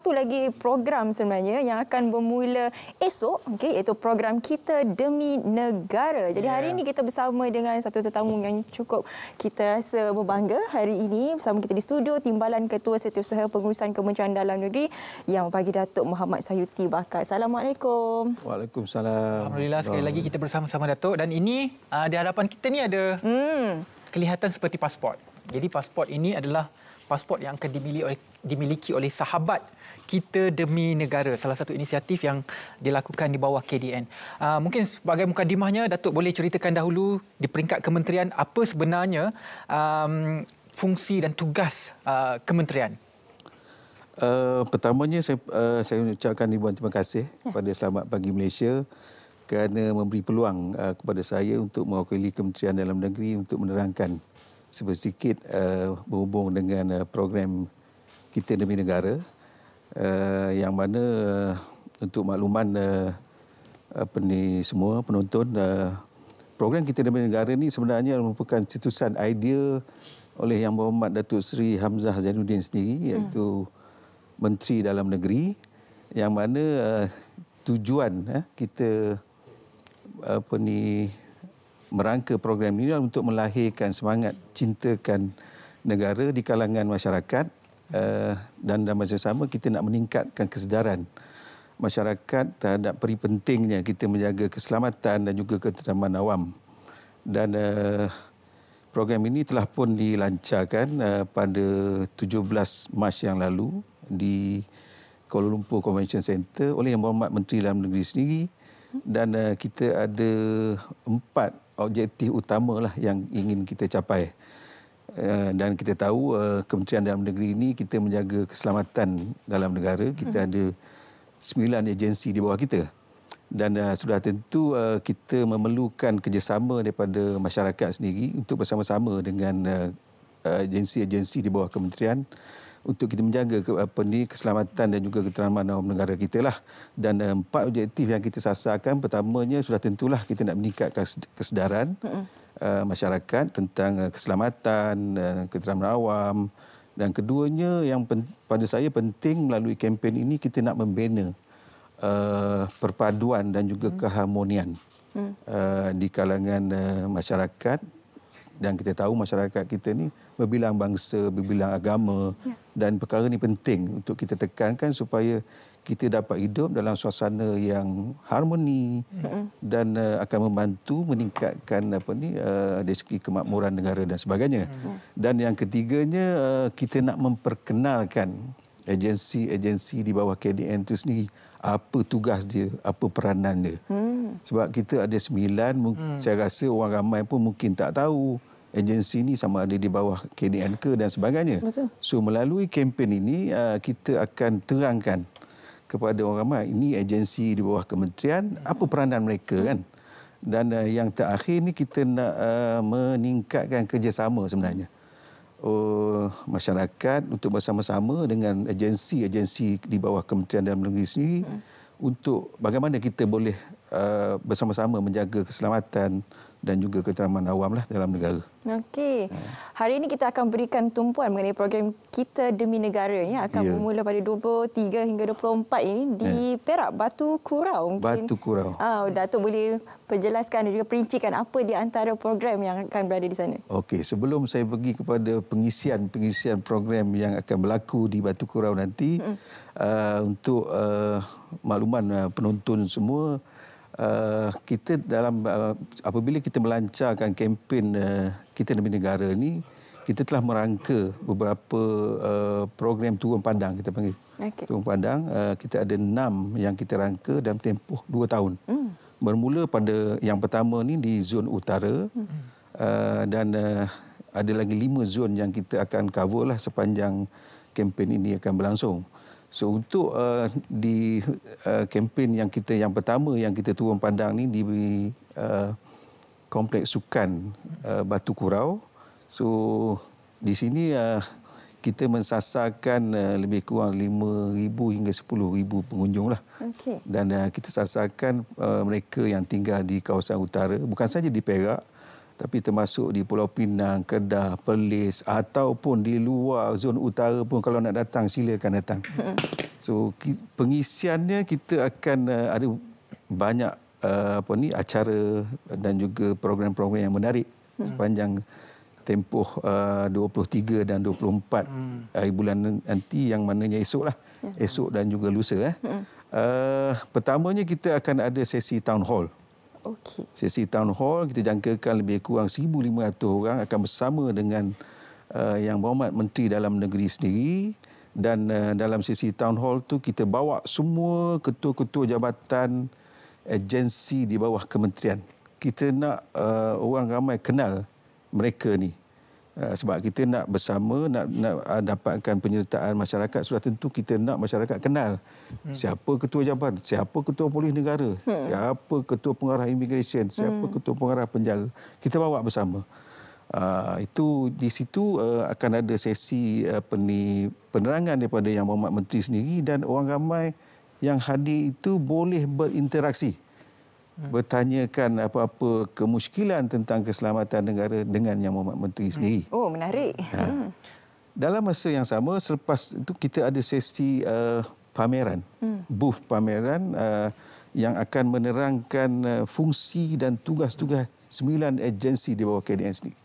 satu lagi program sebenarnya yang akan bermula esok, iaitu program Kita Demi Negara. Jadi hari ini kita bersama dengan satu tetamu yang cukup kita rasa berbangga hari ini. Bersama kita di studio, Timbalan Ketua Setiausaha Pengurusan Kementerian Dalam Negeri yang bagi Datuk Muhammad Sayuti Bakat. Assalamualaikum. Waalaikumsalam. Alhamdulillah, sekali lagi kita bersama-sama Datuk. Dan ini di hadapan kita ni ada kelihatan seperti pasport. Jadi pasport ini adalah pasport yang akan dimiliki oleh sahabat Kita Demi Negara, salah satu inisiatif yang dilakukan di bawah KDN. Mungkin sebagai mukadimahnya, Datuk boleh ceritakan dahulu di peringkat kementerian apa sebenarnya fungsi dan tugas kementerian. Pertamanya saya ucapkan ribuan terima kasih kepada Selamat Pagi Malaysia kerana memberi peluang kepada saya untuk mewakili Kementerian Dalam Negeri untuk menerangkan sedikit berhubung dengan program Kita Demi Negara, yang mana untuk makluman semua penonton, program Kita Demi Negara ini sebenarnya merupakan cetusan idea oleh Yang Berhormat Datuk Seri Hamzah Zainuddin sendiri, iaitu Menteri Dalam Negeri, yang mana tujuan kita merangka program ini untuk melahirkan semangat cintakan negara di kalangan masyarakat, dan dalam masa sama kita nak meningkatkan kesedaran masyarakat terhadap peri pentingnya kita menjaga keselamatan dan juga ketenteraman awam. Dan program ini telah pun dilancarkan pada 17 Mac yang lalu di Kuala Lumpur Convention Center oleh Yang Berhormat Menteri Dalam Negeri sendiri. Dan kita ada 4 objektif utama yang ingin kita capai. Dan kita tahu Kementerian Dalam Negeri ini kita menjaga keselamatan dalam negara. Kita ada 9 agensi di bawah kita. Dan sudah tentu kita memerlukan kerjasama daripada masyarakat sendiri untuk bersama-sama dengan agensi-agensi di bawah kementerian untuk kita menjaga keselamatan dan juga ketenteraman awam negara kita lah. Dan 4 objektif yang kita sasarkan, pertamanya sudah tentulah kita nak meningkatkan kesedaran masyarakat tentang keselamatan, ketenteraman awam. Dan keduanya yang pada saya penting melalui kempen ini, kita nak membina perpaduan dan juga keharmonian di kalangan masyarakat. Dan kita tahu masyarakat kita ni berbilang bangsa, berbilang agama, dan perkara ini penting untuk kita tekankan supaya kita dapat hidup dalam suasana yang harmoni dan akan membantu meningkatkan dari segi kemakmuran negara dan sebagainya. Dan yang ketiganya, kita nak memperkenalkan agensi-agensi di bawah KDN itu sendiri, apa tugas dia, apa peranan dia. Sebab kita ada 9, saya rasa orang ramai pun mungkin tak tahu agensi ini sama ada di bawah KDN ke dan sebagainya. Betul. So melalui kempen ini kita akan terangkan kepada orang ramai ini agensi di bawah kementerian, apa peranan mereka kan. Dan yang terakhir ni kita nak meningkatkan kerjasama sebenarnya masyarakat untuk bersama-sama dengan agensi-agensi di bawah Kementerian Dalam Negeri sendiri untuk bagaimana kita boleh bersama-sama menjaga keselamatan dan juga ketenteraman awam dalam negara. Okey. Hari ini kita akan berikan tumpuan mengenai program Kita Demi Negara yang akan bermula pada 23 hingga 24 ini di Perak, Batu Kurau. Batu Kurau. Datuk boleh perjelaskan dan juga perincikan apa di antara program yang akan berada di sana. Okey, sebelum saya pergi kepada pengisian program yang akan berlaku di Batu Kurau nanti, untuk makluman penonton semua, kita apabila kita melancarkan kempen Kita Demi Negara ni, kita telah merangka beberapa program turun padang, kita panggil. Turun padang, kita ada 6 yang kita rangka dalam tempoh 2 tahun. Bermula pada yang pertama ni di zon utara, dan ada lagi 5 zon yang kita akan cover sepanjang kempen ini akan berlangsung. So untuk di kempen yang pertama yang kita turun padang ni di Kompleks Sukan Batu Kurau. So di sini kita mensasarkan lebih kurang 5,000 hingga 10,000 pengunjung lah. Dan kita sasarkan mereka yang tinggal di kawasan utara, bukan saja di Perak, tapi termasuk di Pulau Pinang, Kedah, Perlis ataupun di luar zon utara pun kalau nak datang silakan datang. So pengisiannya kita akan ada banyak acara dan juga program-program yang menarik sepanjang tempoh 23 dan 24 hari bulan nanti yang mananya esok lah. Esok dan juga lusa. Pertamanya kita akan ada sesi town hall. Okey. Sesi town hall kita jangkakan lebih kurang 1,500 orang akan bersama dengan Yang Berhormat Menteri Dalam Negeri sendiri, dan dalam sesi town hall tu kita bawa semua ketua-ketua jabatan agensi di bawah kementerian. Kita nak orang ramai kenal mereka ni. Sebab kita nak bersama, nak dapatkan penyertaan masyarakat, sudah tentu kita nak masyarakat kenal siapa ketua jabatan, siapa ketua polis negara, siapa ketua pengarah immigration, siapa ketua pengarah penjara. Kita bawa bersama. Itu di situ akan ada sesi penerangan daripada Yang Berhormat Menteri sendiri, dan orang ramai yang hadir itu boleh berinteraksi. Bertanyakan apa-apa kemusykilan tentang keselamatan negara dengan Yang Berhormat Menteri sendiri. Oh, menarik. Dalam masa yang sama, selepas itu kita ada sesi pameran, booth pameran yang akan menerangkan fungsi dan tugas-tugas 9 agensi di bawah KDN sendiri.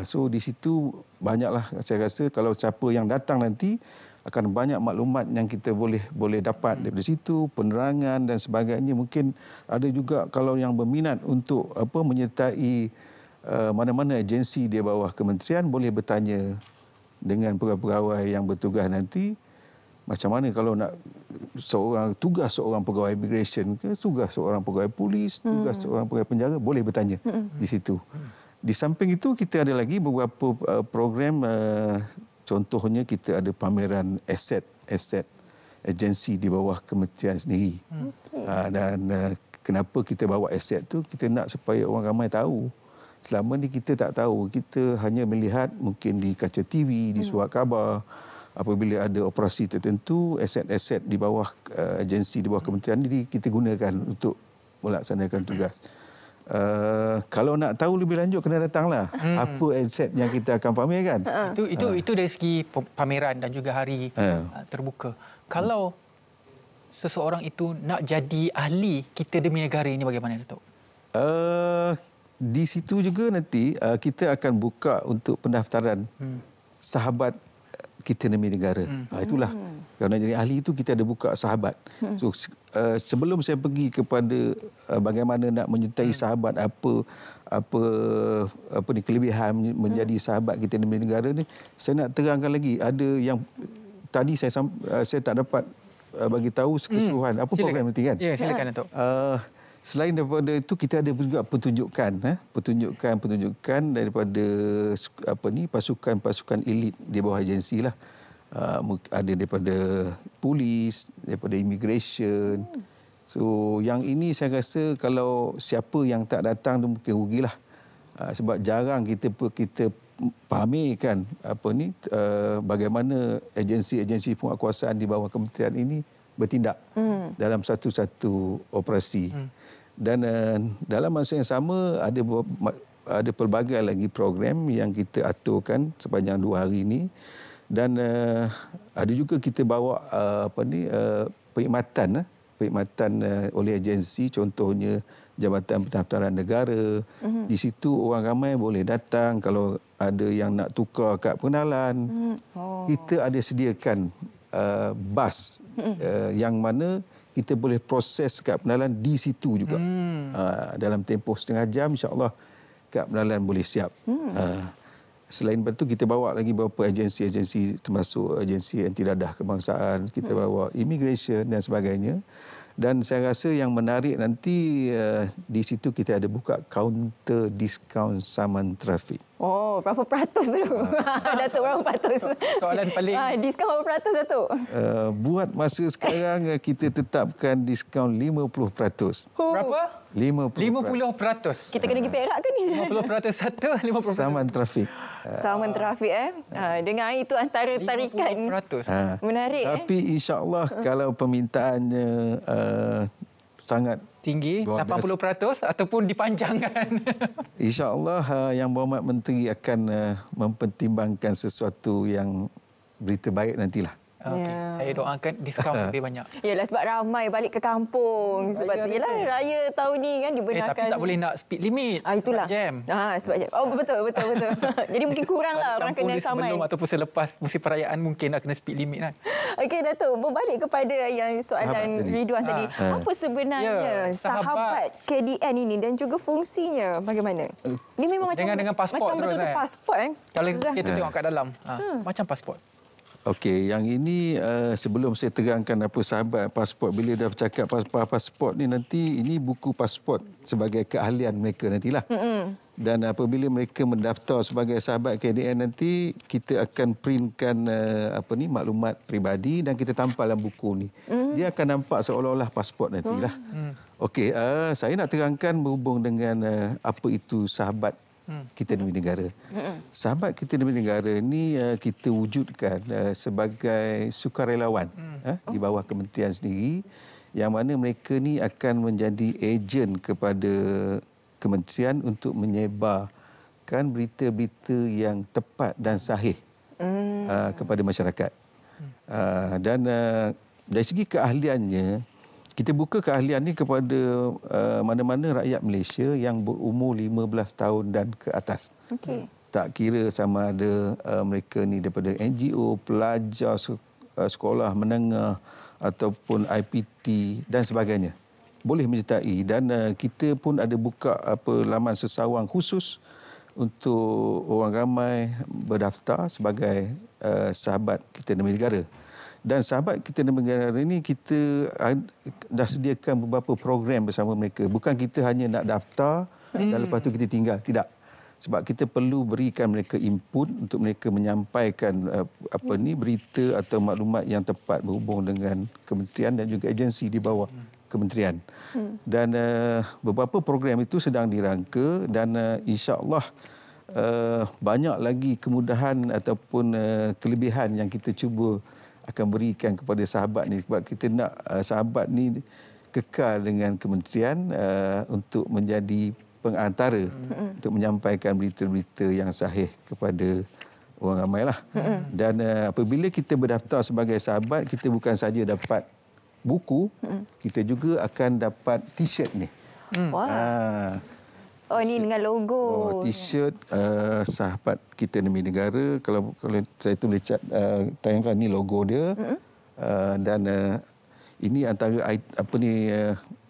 So di situ banyaklah, saya rasa kalau siapa yang datang nanti akan banyak maklumat yang kita boleh dapat daripada situ, penerangan dan sebagainya. Mungkin ada juga kalau yang berminat untuk menyertai mana-mana agensi di bawah kementerian, boleh bertanya dengan pegawai-pegawai yang bertugas nanti, macam mana kalau nak tugas seorang pegawai immigration ke, tugas seorang pegawai polis, tugas seorang pegawai penjara, boleh bertanya di situ. Di samping itu kita ada lagi beberapa program. Contohnya kita ada pameran aset agensi di bawah kementerian sendiri. Dan kenapa kita bawa aset tu? Kita nak supaya orang ramai tahu. Selama ni kita tak tahu. Kita hanya melihat mungkin di kaca TV, di surat khabar. Apabila ada operasi tertentu, aset-aset di bawah agensi di bawah kementerian ini kita gunakan untuk melaksanakan tugas. Kalau nak tahu lebih lanjut, kena datanglah. Apa aset yang kita akan pamerkan. Itu dari segi pameran dan juga hari terbuka. Kalau seseorang itu nak jadi ahli Kita Demi Negara ini, bagaimana, Datuk? Di situ juga nanti kita akan buka untuk pendaftaran sahabat Kita Demi Negara. Itulah. Kalau nak jadi ahli itu kita ada buka sahabat. So sebelum saya pergi kepada bagaimana nak menyertai sahabat, apa kelebihan menjadi sahabat Kita Demi Negara ni, saya nak terangkan lagi. Ada yang tadi saya tak dapat bagi tahu keseluruhan apa program nanti kan. Ya, silakan, Datuk. Selain daripada itu, kita ada juga pertunjukan daripada pasukan-pasukan elit di bawah agensi lah. Ada daripada polis, daripada immigration. So yang ini saya rasa kalau siapa yang tak datang tu mungkin rugilah. Sebab jarang kita pamerkan bagaimana agensi-agensi penguatkuasaan di bawah kementerian ini bertindak dalam satu-satu operasi. Dan dalam masa yang sama ada pelbagai lagi program yang kita aturkan sepanjang 2 hari ini, dan ada juga kita bawa perkhidmatan oleh agensi, contohnya Jabatan Pendaftaran Negara. Di situ orang ramai boleh datang. Kalau ada yang nak tukar kad pengenalan, kita ada sediakan bas yang mana kita boleh proses kad pengenalan di situ juga. Dalam tempoh setengah jam, insya-Allah kad pengenalan boleh siap. Selain itu, kita bawa lagi beberapa agensi-agensi, termasuk agensi anti dadah kebangsaan, kita bawa immigration dan sebagainya. Dan saya rasa yang menarik nanti di situ kita ada buka kaunter diskaun saman trafik. Oh, berapa peratus dulu? Datuk, berapa peratus? Soalan paling... diskaun berapa peratus, Datuk? Buat masa sekarang kita tetapkan diskaun 50%. Berapa? 50%. Kita kena pergi Perak ke ni? 50% satu, 50%. Saman trafik. Saman trafik Dengar itu antara tarikan 50%. Menarik. Tapi insya-Allah kalau permintaannya sangat tinggi, 80% ataupun dipanjangkan? InsyaAllah Yang Berhormat Menteri akan mempertimbangkan sesuatu yang berita baik nantilah. Okey, saya doakan diskaun lebih banyak. Yalah, sebab ramai balik ke kampung. Sebab yalah, raya tahun ni kan dibenarkan. Tapi tak boleh nak speed limit. Itulah. Sebab jam. Sebab jam. Oh, betul. Jadi mungkin kurang lah orang kena samai. Sebelum ataupun selepas musim perayaan mungkin nak kena speed limit kan. Okey, Datuk, berbalik kepada yang soalan Ridwan tadi. Apa sebenarnya sahabat KDN ini dan juga fungsinya bagaimana? Ini memang dengan pasport macam betul-betul pasport kan? Kalau kita tengok kat dalam, macam pasport. Okey, yang ini sebelum saya terangkan apa sahabat pasport, bila dah bercakap pasport ni nanti, ini buku pasport sebagai keahlian mereka nantilah. Dan apabila mereka mendaftar sebagai sahabat KDN nanti, kita akan printkan maklumat peribadi dan kita tampal dalam buku ni. Dia akan nampak seolah-olah pasport nantilah. Okey, saya nak terangkan berhubung dengan apa itu sahabat kita demi negara. Sahabat kita demi negara ni kita wujudkan sebagai sukarelawan di bawah kementerian sendiri, yang mana mereka ni akan menjadi ejen kepada kementerian untuk menyebarkan berita-berita yang tepat dan sahih kepada masyarakat. Dan dari segi keahliannya, kita buka keahlian ni kepada mana-mana rakyat Malaysia yang berumur 15 tahun dan ke atas. Okey. Tak kira sama ada mereka ni daripada NGO, pelajar sekolah menengah ataupun IPT dan sebagainya. Boleh menyertai, dan kita pun ada buka laman sesawang khusus untuk orang ramai berdaftar sebagai sahabat kita demi negara. Dan sahabat kita demi negara ini, kita dah sediakan beberapa program bersama mereka. Bukan kita hanya nak daftar dan lepas tu kita tinggal. Tidak. Sebab kita perlu berikan mereka input untuk mereka menyampaikan berita atau maklumat yang tepat berhubung dengan kementerian dan juga agensi di bawah kementerian. Dan beberapa program itu sedang dirangka, dan insya-Allah banyak lagi kemudahan ataupun kelebihan yang kita cuba akan berikan kepada sahabat ni, sebab kita nak sahabat ni kekal dengan kementerian untuk menjadi pengantara untuk menyampaikan berita-berita yang sahih kepada orang ramailah. Dan apabila kita berdaftar sebagai sahabat, kita bukan saja dapat buku, kita juga akan dapat t-shirt ni. Oh, ini dengan logo. T-shirt sahabat kita demi negara. Kalau saya tu boleh tayangkan, ni logo dia. Dan ini antara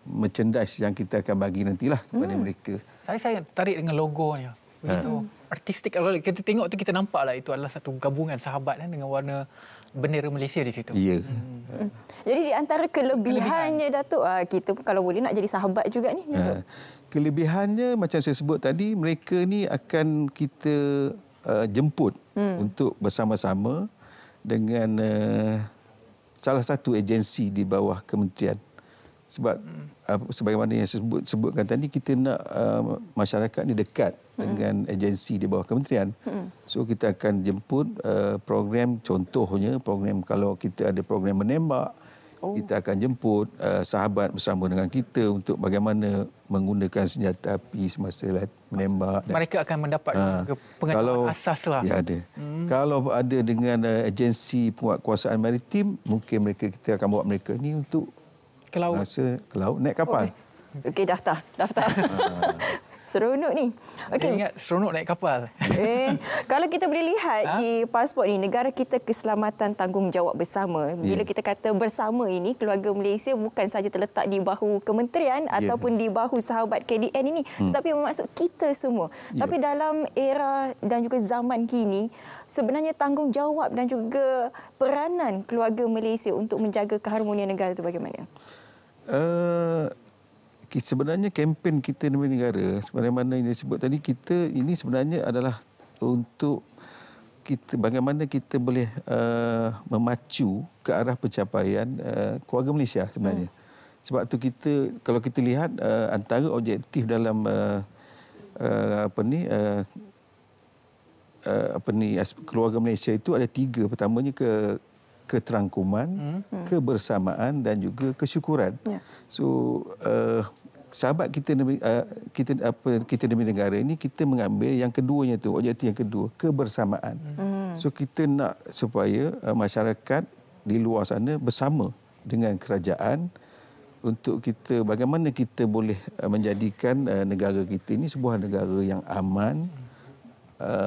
merchandise yang kita akan bagi nantilah kepada mereka. Saya tarik dengan logonya. Begitu artistik. Kalau kita tengok tu, kita nampaklah itu adalah satu gabungan sahabat dengan warna bendera Malaysia di situ. Ya. Jadi di antara kelebihannya, Datuk, kita pun kalau boleh nak jadi sahabat juga ni. Kelebihannya macam saya sebut tadi, mereka ni akan kita jemput untuk bersama-sama dengan salah satu agensi di bawah kementerian. Sebab sebagaimana yang saya sebutkan tadi, kita nak masyarakat ni dekat dengan agensi di bawah kementerian. So kita akan jemput program, contohnya program, kalau kita ada program menembak, kita akan jemput sahabat bersama dengan kita untuk bagaimana menggunakan senjata api semasa menembak. Mereka akan mendapat pengetahuan asas lah. Ya, ada. Kalau ada dengan agensi penguatkuasaan maritim, mungkin kita akan bawa mereka ni untuk ke laut. Ke laut, naik kapal. Okey, daftar. Seronok ni. Okey. Ingat seronok naik kapal. Kalau kita boleh lihat di pasport ni, negara kita keselamatan tanggungjawab bersama. Bila kita kata bersama ini, keluarga Malaysia bukan saja terletak di bahu kementerian ataupun di bahu sahabat KDN ini, tetapi bermaksud kita semua. Tapi dalam era dan juga zaman kini, sebenarnya tanggungjawab dan juga peranan keluarga Malaysia untuk menjaga keharmonian negara itu bagaimana? Sebenarnya kempen kita demi negara, sebagaimana yang disebut tadi, kita ini sebenarnya adalah untuk kita, bagaimana kita boleh memacu ke arah pencapaian keluarga Malaysia sebenarnya. Sebab tu kita, kalau kita lihat antara objektif dalam keluarga Malaysia itu ada 3. Pertamanya keterangkuman, kebersamaan dan juga kesyukuran. So sahabat kita kita demi negara ini, kita mengambil yang keduanya tu, objektif yang kedua, kebersamaan. So kita nak supaya masyarakat di luar sana bersama dengan kerajaan untuk kita bagaimana kita boleh menjadikan negara kita ini sebuah negara yang aman,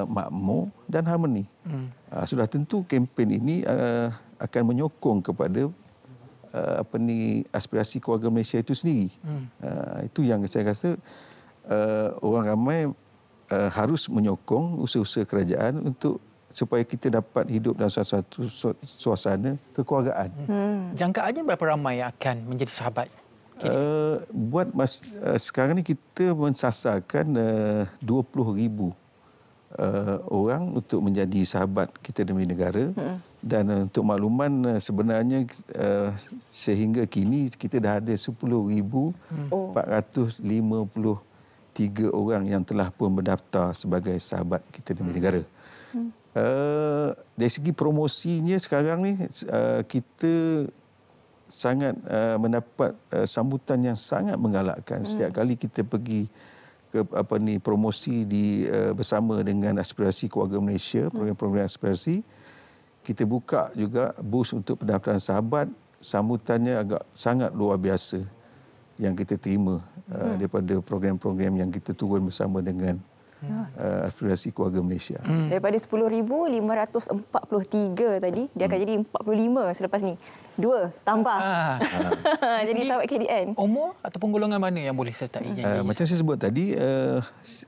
makmur dan harmoni. Sudah tentu kempen ini akan menyokong kepada aspirasi keluarga Malaysia itu sendiri. Itu yang saya rasa orang ramai harus menyokong usaha-usaha kerajaan untuk supaya kita dapat hidup dalam satu suasana kekeluargaan. Jangkaannya berapa ramai yang akan menjadi sahabat? Sekarang ni kita mensasarkan 20,000 orang untuk menjadi sahabat kita demi negara. Dan untuk makluman, sebenarnya sehingga kini kita dah ada 10,453 orang yang telah pun berdaftar sebagai sahabat kita demi negara. Dari segi promosinya sekarang ni kita sangat mendapat sambutan yang sangat menggalakkan. Setiap kali kita pergi ke promosi bersama dengan aspirasi keluarga Malaysia, program-program aspirasi, kita buka juga bus untuk pendaftaran sahabat. Sambutannya agak sangat luar biasa yang kita terima daripada program-program yang kita turun bersama dengan aspirasi keluarga Malaysia. Daripada 10,543 tadi, dia akan jadi 45 selepas ni. 2 tambah. Jadi sahabat KDN. Umur ataupun golongan mana yang boleh sertai? Macam saya sebut tadi,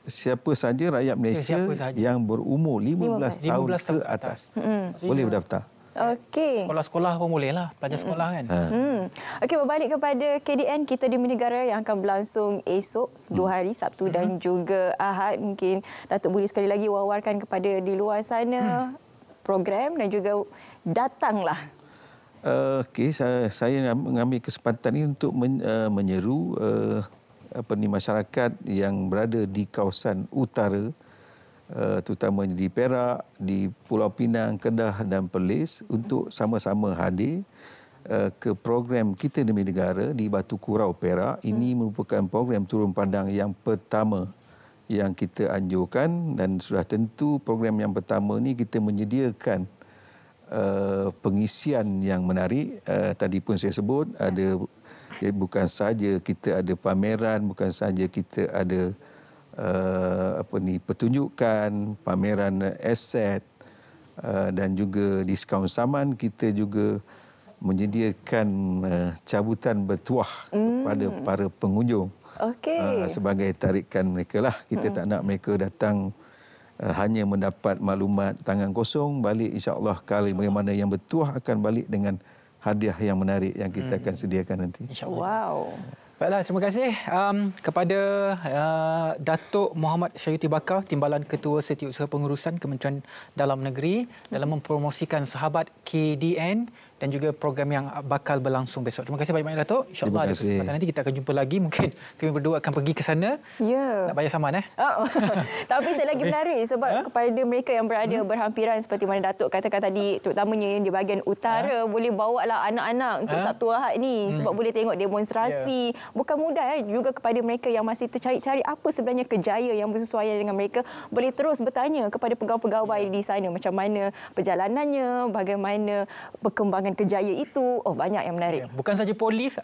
siapa saja rakyat Malaysia yang berumur 15 tahun ke atas boleh berdaftar. Okey. Sekolah-sekolah pun boleh lah, pelajar sekolah kan. Okey, berbalik kepada KDN kita demi negara yang akan berlangsung esok 2 hari, Sabtu dan juga Ahad. Mungkin Datuk boleh sekali lagi wawarkan kepada di luar sana program dan juga datanglah. Okey, saya mengambil kesempatan ini untuk menyeru masyarakat yang berada di kawasan utara, terutamanya di Perak, di Pulau Pinang, Kedah dan Perlis untuk sama-sama hadir ke program Kita Demi Negara di Batu Kurau, Perak. Ini merupakan program turun padang yang pertama yang kita anjurkan, dan sudah tentu program yang pertama ni kita menyediakan pengisian yang menarik. Tadi pun saya sebut ada bukan saja kita ada pameran, bukan saja kita ada pertunjukan, pameran aset dan juga diskaun saman. Kita juga menyediakan cabutan bertuah kepada para pengunjung. Sebagai tarikan mereka lah. Kita tak nak mereka datang hanya mendapat maklumat tangan kosong, balik insya-Allah kali bagaimana yang bertuah akan balik dengan hadiah yang menarik yang kita akan sediakan nanti. Wow. Baiklah, terima kasih kepada Datuk Muhammad Syayuti Bakar, Timbalan Ketua Setiausaha Pengurusan Kementerian Dalam Negeri dalam mempromosikan sahabat KDN dan juga program yang bakal berlangsung besok. Terima kasih banyak-banyak Datuk. InsyaAllah ada kesempatan nanti kita akan jumpa lagi. Mungkin kami berdua akan pergi ke sana. Ya. Nak bayar saman Tapi saya lagi menarik sebab kepada mereka yang berada berhampiran seperti mana Datuk katakan tadi, terutamanya yang di bahagian utara, boleh bawa lah anak-anak untuk Sabtu Ahad ni sebab boleh tengok demonstrasi. Bukan mudah juga kepada mereka yang masih tercari-cari apa sebenarnya kejaya yang bersesuaian dengan mereka. Boleh terus bertanya kepada pegawai-pegawai di sana macam mana perjalanannya, bagaimana perkembangan kejaya itu. Banyak yang menarik. Bukan saja polis,